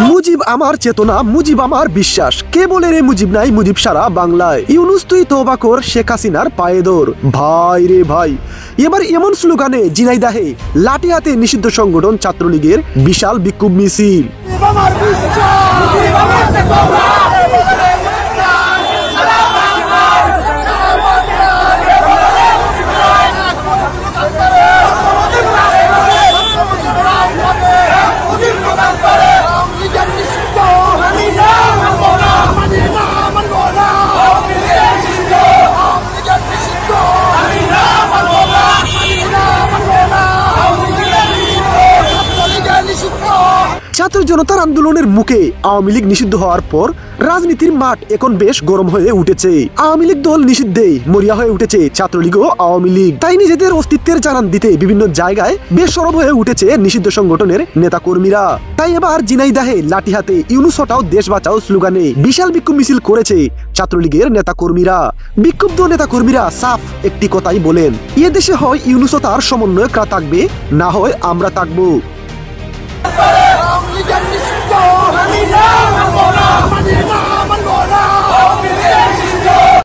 মুজিব আমার চেতনা, মুজিব আমার বিশ্বাস। কে বলে রে মুজিব নাই, মুজিব সারা বাংলায়। ইউনুস তুই তওবা কর, শেখ হাসিনার পায়ে ধর। ভাই রে ভাই, এবার এমন স্লোগানে ঝিনাইদহে লাঠি হাতে নিষিদ্ধ সংগঠন ছাত্রলীগের বিশাল বিক্ষোভ মিছিল। ছাত্র জনতার আন্দোলনের মুখে আওয়ামী লীগ নিষিদ্ধ হওয়ার পর রাজনীতির মাঠ এখন বেশ গরম হয়ে উঠেছে। আওয়ামী লীগ দল নিষিদ্ধে মরিয়া হয়ে উঠেছে ছাত্রলীগ ও আওয়ামী লীগ। তাই নিজেদের অস্তিত্বের জানান দিতে বিভিন্ন জায়গায় বেশ সরব হয়ে উঠেছে নিষিদ্ধ সংগঠনের নেতা কর্মীরা। তাই এবার ঝিনাইদহে লাঠি হাতে ইউনুস হটাও দেশ বাঁচাও স্লোগানে বিশাল বিক্ষোভ মিছিল করেছে ছাত্রলীগের নেতা কর্মীরা। বিক্ষুব্ধ নেতা কর্মীরা সাফ একটি কথাই বলেন, এ দেশে হয় ইউনুস ও তার সমন্বয়করা থাকবে, না হয় আমরা থাকবো।